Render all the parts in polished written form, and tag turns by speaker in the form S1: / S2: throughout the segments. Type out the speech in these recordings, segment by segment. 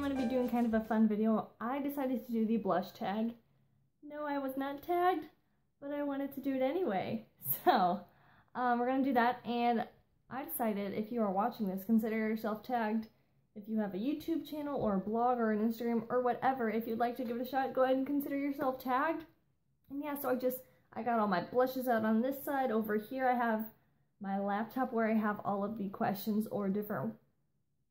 S1: I'm going to be doing kind of a fun video. I decided to do the blush tag. No, I was not tagged, but I wanted to do it anyway. So, we're going to do that, and I decided if you are watching this, consider yourself tagged. If you have a YouTube channel or a blog or an Instagram or whatever, if you'd like to give it a shot, go ahead and consider yourself tagged. And yeah, so I got all my blushes out on this side. Over here I have my laptop where I have all of the questions or different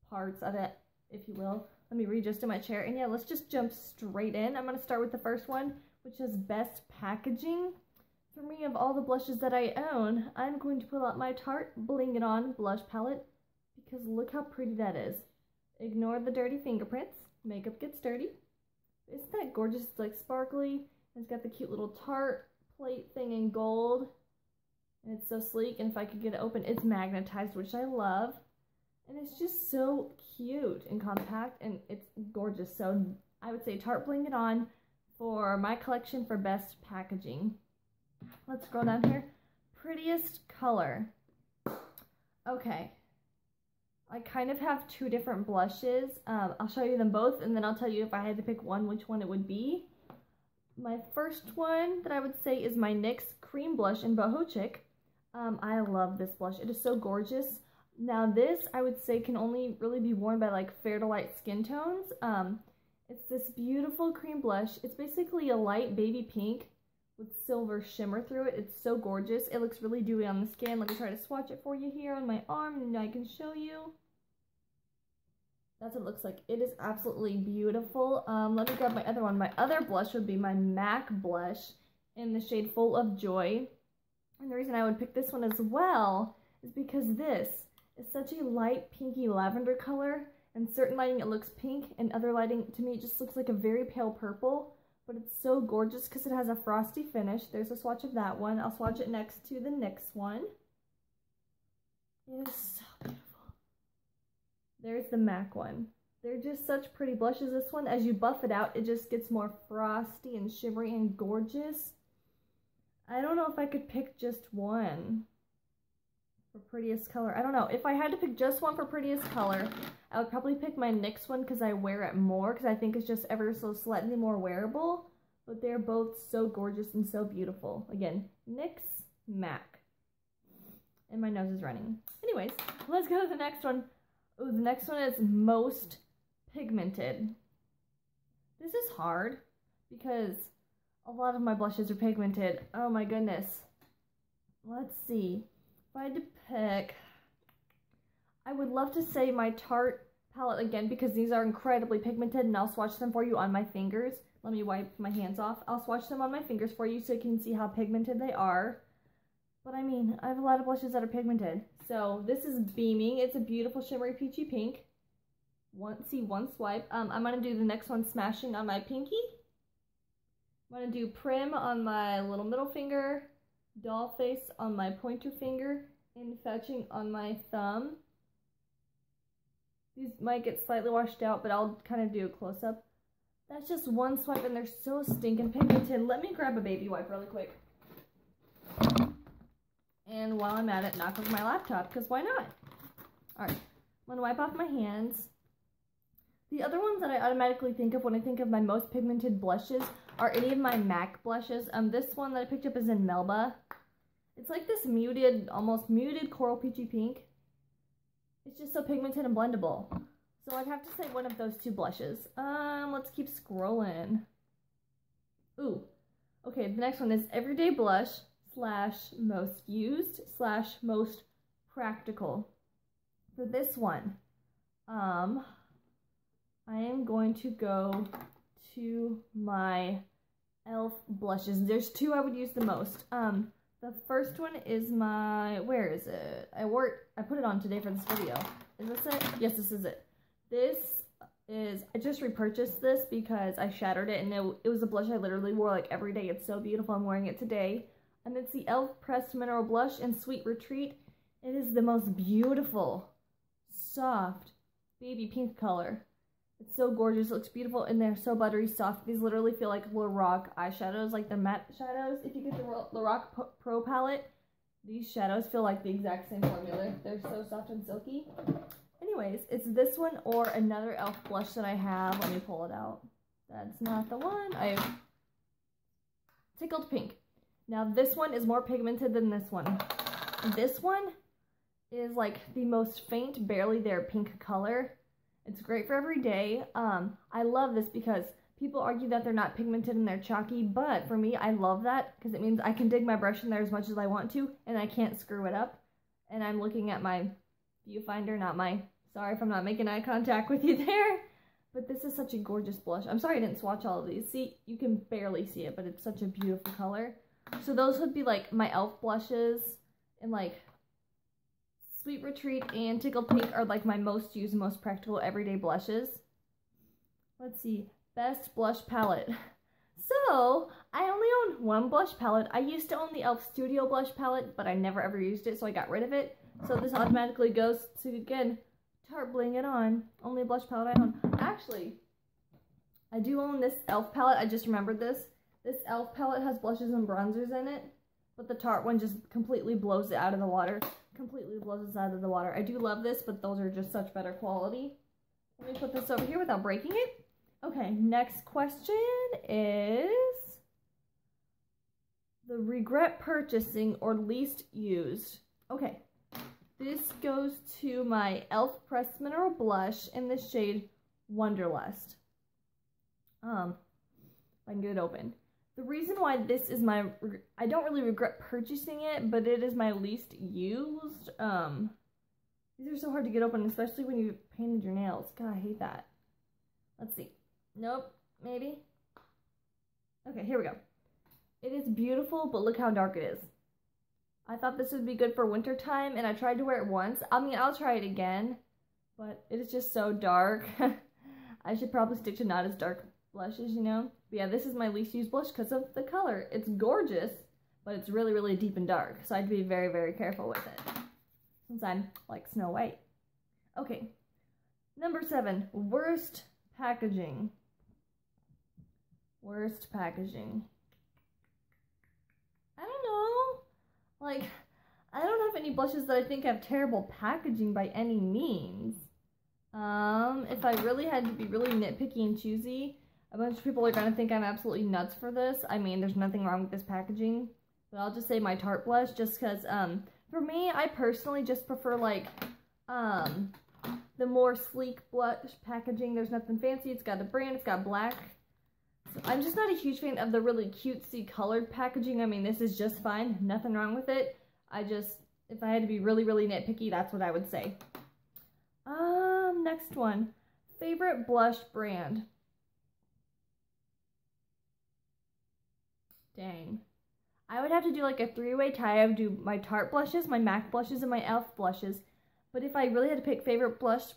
S1: parts of it, if you will. Let me readjust in my chair. And yeah, let's just jump straight in. I'm going to start with the first one, which is best packaging. For me, of all the blushes that I own, I'm going to pull out my Tarte Bling It On blush palette because look how pretty that is. Ignore the dirty fingerprints. Makeup gets dirty. Isn't that gorgeous? It's like sparkly. It's got the cute little Tarte plate thing in gold. And it's so sleek. And if I could get it open, it's magnetized, which I love. And it's just so cute and compact. And it's gorgeous. So I would say Tarte Bling It On for my collection for best packaging. Let's scroll down here. Prettiest color. Okay. I kind of have two different blushes. I'll show you them both, and then I'll tell you if I had to pick one, which one it would be. My first one that I would say is my NYX Cream Blush in Boho Chick. I love this blush. It is so gorgeous. Now this, I would say, can only really be worn by like fair to light skin tones. It's this beautiful cream blush. It's basically a light baby pink with silver shimmer through it. It's so gorgeous. It looks really dewy on the skin. Let me try to swatch it for you here on my arm, and I can show you. That's what it looks like. It is absolutely beautiful. Let me grab my other one. My other blush would be my MAC blush in the shade Full of Joy. And the reason I would pick this one as well is because this is such a light pinky lavender color. And certain lighting it looks pink, and other lighting to me it just looks like a very pale purple. But it's so gorgeous because it has a frosty finish. There's a swatch of that one. I'll swatch it next to the NYX one. It is so beautiful. There's the MAC one. They're just such pretty blushes. This one, as you buff it out, it just gets more frosty and shimmery and gorgeous. I don't know if I could pick just one for prettiest color. I don't know. If I had to pick just one for prettiest color, I would probably pick my NYX one because I wear it more, because I think it's just ever so slightly more wearable. But they're both so gorgeous and so beautiful. Again, NYX, MAC. And my nose is running. Anyways, let's go to the next one. Oh, the next one is most pigmented. This is hard because a lot of my blushes are pigmented. Oh my goodness. Let's see. If I had to pick, I would love to say my Tarte palette again because these are incredibly pigmented, and I'll swatch them for you on my fingers. Let me wipe my hands off. I'll swatch them on my fingers for you so you can see how pigmented they are. But I mean, I have a lot of blushes that are pigmented. So this is Beaming. It's a beautiful shimmery peachy pink. One swipe. I'm going to do the next one, Smashing, on my pinky. I'm going to do Prim on my little middle finger. Doll Face on my pointer finger, and Fetching on my thumb. These might get slightly washed out, but I'll kind of do a close-up. That's just one swipe, and they're so stinking pigmented. Let me grab a baby wipe really quick. And while I'm at it, knock over my laptop, because why not? Alright, I'm going to wipe off my hands. The other ones that I automatically think of when I think of my most pigmented blushes are any of my MAC blushes. This one that I picked up is in Melba. It's like this muted, almost muted coral peachy pink. It's just so pigmented and blendable. So I'd have to say one of those two blushes. Let's keep scrolling. Ooh. Okay, the next one is Everyday Blush / Most Used / Most Practical. For this one, I am going to go to my e.l.f. blushes. There's two I would use the most. The first one is my, where is it? I put it on today for this video. Is this it? Yes, this is it. This is, I just repurchased this because I shattered it, and it was a blush I literally wore like every day. It's so beautiful. I'm wearing it today. And it's the e.l.f. Pressed Mineral Blush in Sweet Retreat. It is the most beautiful, soft, baby pink color. It's so gorgeous. It looks beautiful, and they're so buttery soft. These literally feel like Lorac eyeshadows, like the matte shadows. If you get the Lorac Pro palette, these shadows feel like the exact same formula. They're so soft and silky. Anyways, it's this one or another e.l.f. blush that I have. Let me pull it out. That's not the one. I have Tickled Pink. Now this one is more pigmented than this one. This one is like the most faint, barely there pink color. It's great for every day. I love this because people argue that they're not pigmented and they're chalky, but for me, I love that because it means I can dig my brush in there as much as I want to and I can't screw it up. And I'm looking at my viewfinder, not my, sorry if I'm not making eye contact with you there, but this is such a gorgeous blush. I'm sorry I didn't swatch all of these. See, you can barely see it, but it's such a beautiful color. So those would be like my e.l.f. blushes, and like Sweet Retreat and Tickled Pink are like my most used, most practical everyday blushes. Let's see, best blush palette. So, I only own one blush palette. I used to own the e.l.f. Studio blush palette, but I never ever used it, so I got rid of it. So this automatically goes to, again, Tarte Bling It On. Only blush palette I own. Actually, I do own this e.l.f. palette. I just remembered this. This e.l.f. palette has blushes and bronzers in it, but the Tarte one just completely blows it out of the water. Completely blows it out of the water. I do love this, but those are just such better quality. Let me put this over here without breaking it. Okay, next question is the regret purchasing or least used. Okay, this goes to my e.l.f. Pressed Mineral Blush in the shade Wonderlust. If I can get it open. The reason why this is my, I don't really regret purchasing it, but it is my least used. These are so hard to get open, especially when you painted your nails. God, I hate that. Let's see. Nope, maybe. Okay, here we go. It is beautiful, but look how dark it is. I thought this would be good for winter time, and I tried to wear it once. I mean, I'll try it again, but it is just so dark. I should probably stick to not as dark blushes, you know? But yeah, this is my least used blush because of the color. It's gorgeous, but it's really, really deep and dark, so I have to be very, very careful with it, since I'm like Snow White. Okay, number 7, worst packaging. Worst packaging. I don't know. Like, I don't have any blushes that I think have terrible packaging by any means. If I really had to be really nitpicky and choosy, a bunch of people are going to think I'm absolutely nuts for this. I mean, there's nothing wrong with this packaging. But I'll just say my Tarte blush just because, for me, I personally just prefer, like, the more sleek blush packaging. There's nothing fancy. It's got a brand. It's got black. So I'm just not a huge fan of the really cutesy colored packaging. I mean, this is just fine. Nothing wrong with it. I just, if I had to be really, really nitpicky, that's what I would say. Next one. Favorite blush brand. Dang. I would have to do like a 3-way tie. I would do my Tarte blushes, my MAC blushes, and my e.l.f. blushes. But if I really had to pick favorite blush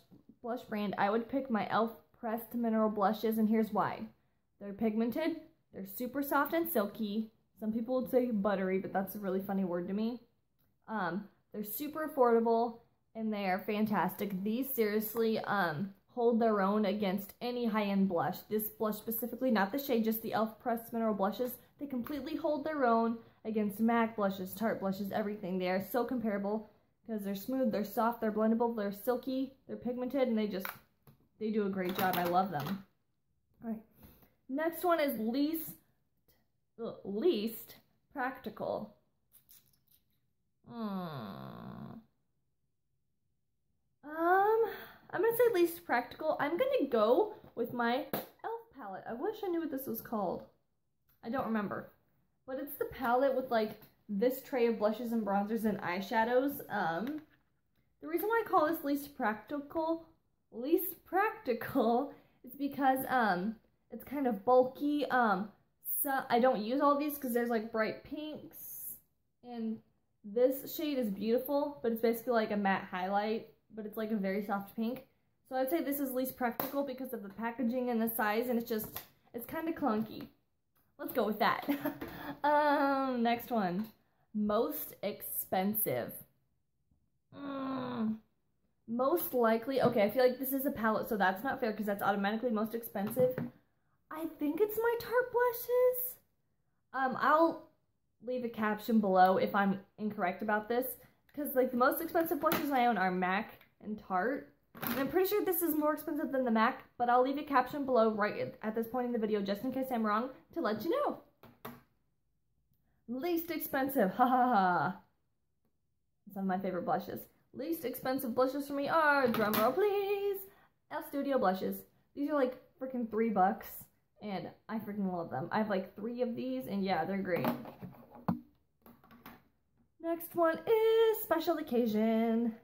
S1: brand, I would pick my e.l.f. Pressed Mineral Blushes, and here's why. They're pigmented, they're super soft and silky. Some people would say buttery, but that's a really funny word to me. They're super affordable, and they are fantastic. These seriously hold their own against any high-end blush. This blush specifically, not the shade, just the e.l.f. Pressed Mineral Blushes. They completely hold their own against MAC blushes, Tarte blushes, everything. They are so comparable because they're smooth, they're soft, they're blendable, they're silky, they're pigmented, and they do a great job. I love them. All right. Next one is least practical. I'm gonna say least practical. I'm gonna go with my e.l.f. palette. I wish I knew what this was called. I don't remember. But it's the palette with like this tray of blushes and bronzers and eyeshadows. The reason why I call this least practical is because it's kind of bulky. So I don't use all these because there's like bright pinks, and this shade is beautiful, but it's basically like a matte highlight, but it's like a very soft pink. So I'd say this is least practical because of the packaging and the size, and it's kind of clunky. Let's go with that. Next one. Most expensive. Most likely, okay, I feel like this is a palette, so that's not fair because that's automatically most expensive. I think it's my Tarte blushes. I'll leave a caption below if I'm incorrect about this, because like the most expensive blushes I own are MAC and Tarte. And I'm pretty sure this is more expensive than the MAC, but I'll leave a caption below right at this point in the video just in case I'm wrong to let you know. Least expensive, ha ha ha. Some of my favorite blushes. Least expensive blushes for me are, drumroll please, L Studio blushes. These are like freaking $3 and I freaking love them. I have like 3 of these and yeah, they're great. Next one is Special Occasion.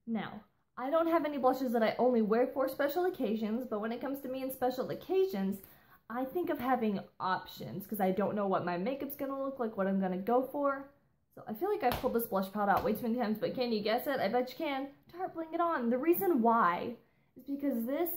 S1: Now, I don't have any blushes that I only wear for special occasions, but when it comes to me and special occasions, I think of having options because I don't know what my makeup's going to look like, what I'm going to go for. So I feel like I've pulled this blush palette out way too many times, but can you guess it? I bet you can. Tarte Bling It On. The reason why is because this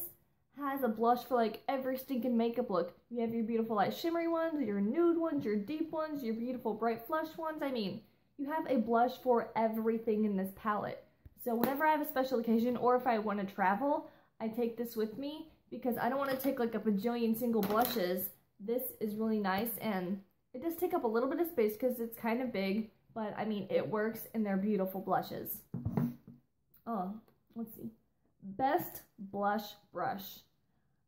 S1: has a blush for like every stinking makeup look. You have your beautiful light shimmery ones, your nude ones, your deep ones, your beautiful bright flush ones. I mean, you have a blush for everything in this palette. So whenever I have a special occasion or if I want to travel, I take this with me because I don't want to take like a bajillion single blushes. This is really nice and it does take up a little bit of space because it's kind of big, but I mean, it works and they're beautiful blushes. Oh, let's see. Best blush brush.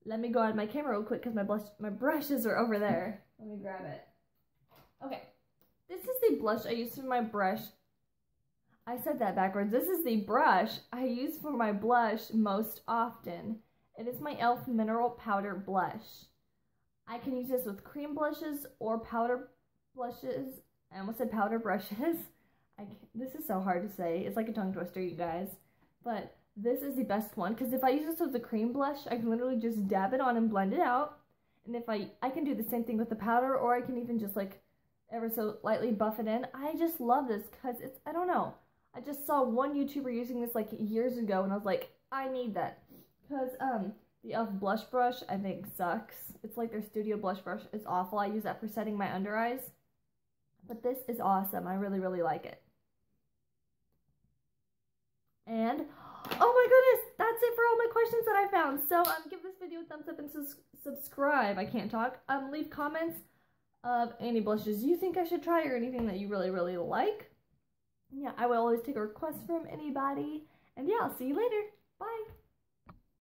S1: Let me go out of my camera real quick because my brushes are over there. Let me grab it. Okay, this is the blush I use for my brush. I said that backwards. This is the brush I use for my blush most often. It is my e.l.f. Mineral Powder Blush. I can use this with cream blushes or powder blushes. I almost said powder brushes. This is so hard to say. It's like a tongue twister, you guys. But this is the best one because if I use this with the cream blush, I can literally just dab it on and blend it out. And if I can do the same thing with the powder, or I can even just like ever so lightly buff it in. I just love this because it's, I don't know. I just saw one YouTuber using this like years ago and I was like, I need that. Because the e.l.f. blush brush I think sucks. It's like their studio blush brush is awful. I use that for setting my under eyes. But this is awesome. I really, really like it. And, oh my goodness, that's it for all my questions that I found. So give this video a thumbs up and subscribe. I can't talk. Leave comments of any blushes you think I should try or anything that you really, really like. Yeah, I will always take a request from anybody. And yeah, I'll see you later. Bye.